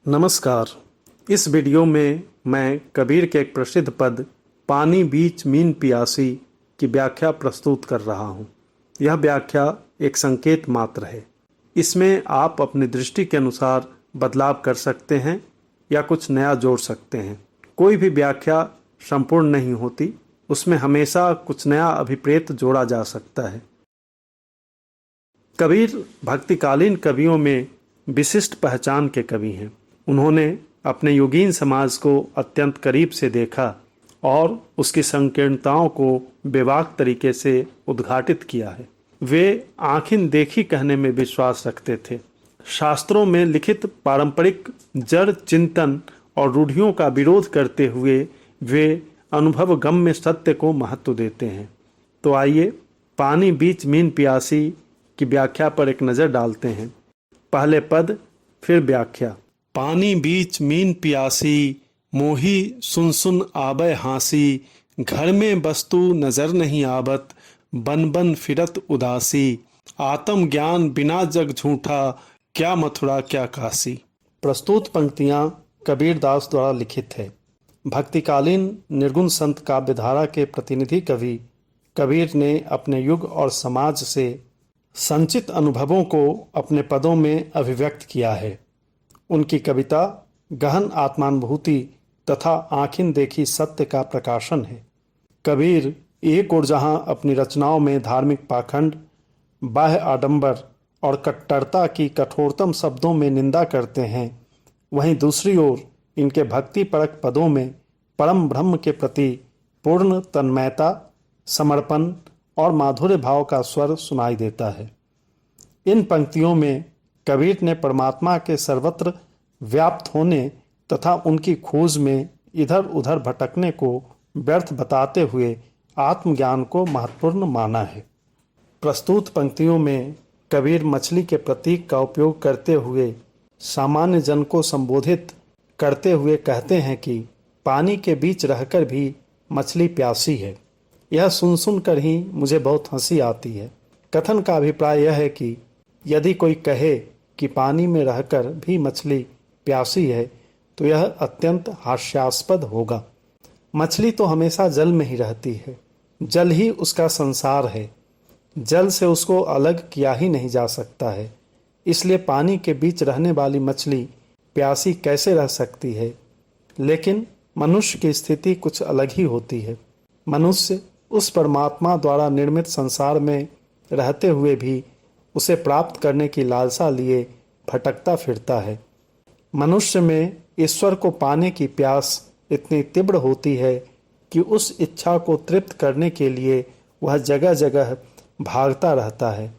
नमस्कार। इस वीडियो में मैं कबीर के एक प्रसिद्ध पद पानी बीच मीन पियासी की व्याख्या प्रस्तुत कर रहा हूँ। यह व्याख्या एक संकेत मात्र है। इसमें आप अपनी दृष्टि के अनुसार बदलाव कर सकते हैं या कुछ नया जोड़ सकते हैं। कोई भी व्याख्या संपूर्ण नहीं होती, उसमें हमेशा कुछ नया अभिप्रेत जोड़ा जा सकता है। कबीर भक्तिकालीन कवियों में विशिष्ट पहचान के कवि हैं। उन्होंने अपने युगीन समाज को अत्यंत करीब से देखा और उसकी संकीर्णताओं को बेबाक तरीके से उद्घाटित किया है। वे आँखिन देखी कहने में विश्वास रखते थे। शास्त्रों में लिखित पारंपरिक जड़ चिंतन और रूढ़ियों का विरोध करते हुए वे अनुभव गम्य सत्य को महत्व देते हैं। तो आइए पानी बीच मीन पियासी की व्याख्या पर एक नज़र डालते हैं। पहले पद फिर व्याख्या। पानी बीच मीन पियासी, मोही सुन सुन आबे हाँसी, घर में वस्तु नजर नहीं आवत, बन बन फिरत उदासी, आत्म ज्ञान बिना जग झूठा, क्या मथुरा क्या काशी। प्रस्तुत पंक्तियाँ कबीरदास द्वारा लिखित है। भक्तिकालीन निर्गुण संत काव्यधारा के प्रतिनिधि कवि कबीर ने अपने युग और समाज से संचित अनुभवों को अपने पदों में अभिव्यक्त किया है। उनकी कविता गहन आत्मानुभूति तथा आँखिन देखी सत्य का प्रकाशन है। कबीर एक ओर जहाँ अपनी रचनाओं में धार्मिक पाखंड, बाह्य आडंबर और कट्टरता की कठोरतम शब्दों में निंदा करते हैं, वहीं दूसरी ओर इनके भक्तिपरक पदों में परम ब्रह्म के प्रति पूर्ण तन्मयता, समर्पण और माधुर्य भाव का स्वर सुनाई देता है। इन पंक्तियों में कबीर ने परमात्मा के सर्वत्र व्याप्त होने तथा उनकी खोज में इधर उधर भटकने को व्यर्थ बताते हुए आत्मज्ञान को महत्वपूर्ण माना है। प्रस्तुत पंक्तियों में कबीर मछली के प्रतीक का उपयोग करते हुए सामान्य जन को संबोधित करते हुए कहते हैं कि पानी के बीच रहकर भी मछली प्यासी है। यह सुन सुनकर ही मुझे बहुत हंसी आती है। कथन का अभिप्राय यह है कि यदि कोई कहे कि पानी में रहकर भी मछली प्यासी है तो यह अत्यंत हास्यास्पद होगा। मछली तो हमेशा जल में ही रहती है, जल ही उसका संसार है, जल से उसको अलग किया ही नहीं जा सकता है। इसलिए पानी के बीच रहने वाली मछली प्यासी कैसे रह सकती है। लेकिन मनुष्य की स्थिति कुछ अलग ही होती है। मनुष्य उस परमात्मा द्वारा निर्मित संसार में रहते हुए भी उसे प्राप्त करने की लालसा लिए भटकता फिरता है। मनुष्य में ईश्वर को पाने की प्यास इतनी तीव्र होती है कि उस इच्छा को तृप्त करने के लिए वह जगह जगह भागता रहता है।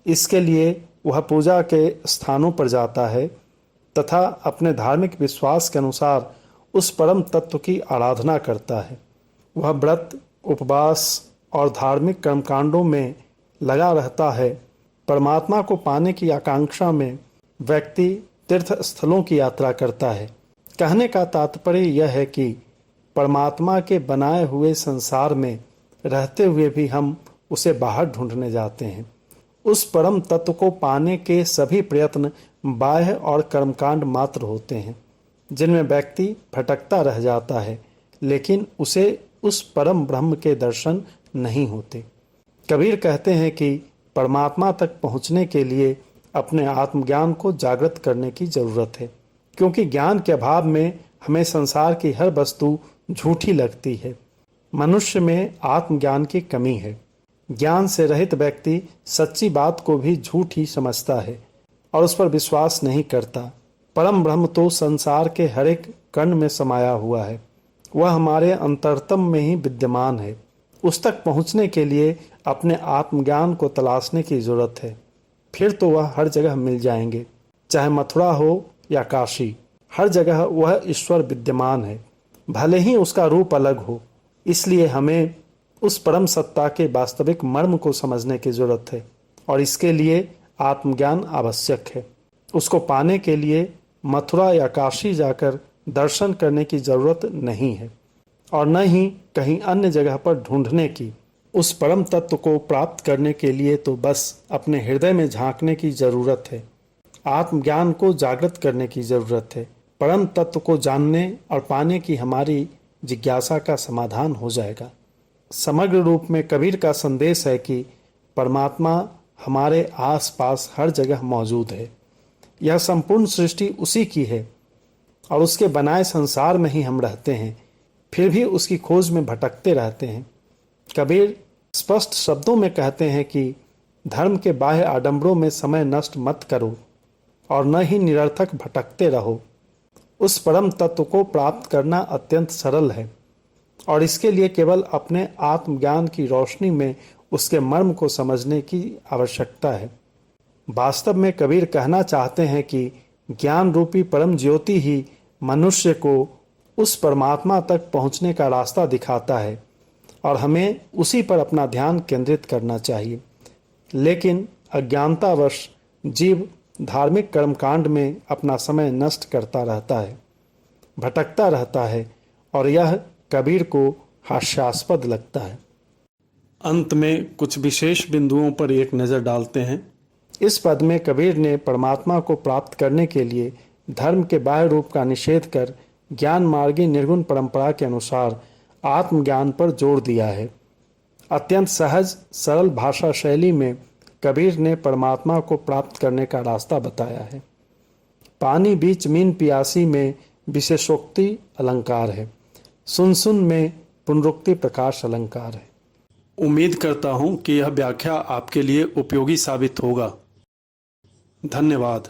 इसके लिए वह पूजा के स्थानों पर जाता है तथा अपने धार्मिक विश्वास के अनुसार उस परम तत्व की आराधना करता है। वह व्रत, उपवास और धार्मिक कर्मकांडों में लगा रहता है। परमात्मा को पाने की आकांक्षा में व्यक्ति तीर्थ स्थलों की यात्रा करता है। कहने का तात्पर्य यह है कि परमात्मा के बनाए हुए संसार में रहते हुए भी हम उसे बाहर ढूंढने जाते हैं। उस परम तत्व को पाने के सभी प्रयत्न बाह्य और कर्मकांड मात्र होते हैं, जिनमें व्यक्ति भटकता रह जाता है, लेकिन उसे उस परम ब्रह्म के दर्शन नहीं होते। कबीर कहते हैं कि परमात्मा तक पहुँचने के लिए अपने आत्मज्ञान को जागृत करने की जरूरत है, क्योंकि ज्ञान के अभाव में हमें संसार की हर वस्तु झूठी लगती है। मनुष्य में आत्मज्ञान की कमी है। ज्ञान से रहित व्यक्ति सच्ची बात को भी झूठ ही समझता है और उस पर विश्वास नहीं करता। परम ब्रह्म तो संसार के हर एक कण में समाया हुआ है। वह हमारे अंतरतम में ही विद्यमान है। उस तक पहुँचने के लिए अपने आत्मज्ञान को तलाशने की जरूरत है। फिर तो वह हर जगह मिल जाएंगे, चाहे मथुरा हो या काशी। हर जगह वह ईश्वर विद्यमान है, भले ही उसका रूप अलग हो। इसलिए हमें उस परम सत्ता के वास्तविक मर्म को समझने की जरूरत है और इसके लिए आत्मज्ञान आवश्यक है। उसको पाने के लिए मथुरा या काशी जाकर दर्शन करने की जरूरत नहीं है और न ही कहीं अन्य जगह पर ढूंढने की। उस परम तत्व को प्राप्त करने के लिए तो बस अपने हृदय में झांकने की जरूरत है। आत्मज्ञान को जागृत करने की जरूरत है। परम तत्व को जानने और पाने की हमारी जिज्ञासा का समाधान हो जाएगा। समग्र रूप में कबीर का संदेश है कि परमात्मा हमारे आसपास हर जगह मौजूद है। यह संपूर्ण सृष्टि उसी की है और उसके बनाए संसार में ही हम रहते हैं, फिर भी उसकी खोज में भटकते रहते हैं। कबीर स्पष्ट शब्दों में कहते हैं कि धर्म के बाह्य आडंबरों में समय नष्ट मत करो और न ही निरर्थक भटकते रहो। उस परम तत्व को प्राप्त करना अत्यंत सरल है और इसके लिए केवल अपने आत्मज्ञान की रोशनी में उसके मर्म को समझने की आवश्यकता है। वास्तव में कबीर कहना चाहते हैं कि ज्ञान रूपी परम ज्योति ही मनुष्य को उस परमात्मा तक पहुंचने का रास्ता दिखाता है और हमें उसी पर अपना ध्यान केंद्रित करना चाहिए। लेकिन अज्ञानतावश जीव धार्मिक कर्मकांड में अपना समय नष्ट करता रहता है, भटकता रहता है और यह कबीर को हास्यास्पद लगता है। अंत में कुछ विशेष बिंदुओं पर एक नज़र डालते हैं। इस पद में कबीर ने परमात्मा को प्राप्त करने के लिए धर्म के बाह्य रूप का निषेध कर ज्ञान मार्गी निर्गुण परंपरा के अनुसार आत्मज्ञान पर जोर दिया है। अत्यंत सहज सरल भाषा शैली में कबीर ने परमात्मा को प्राप्त करने का रास्ता बताया है। पानी बीच मीन पियासी में विशेषोक्ति अलंकार है, सुन सुन में पुनरुक्ति प्रकाश अलंकार है। उम्मीद करता हूं कि यह व्याख्या आपके लिए उपयोगी साबित होगा। धन्यवाद।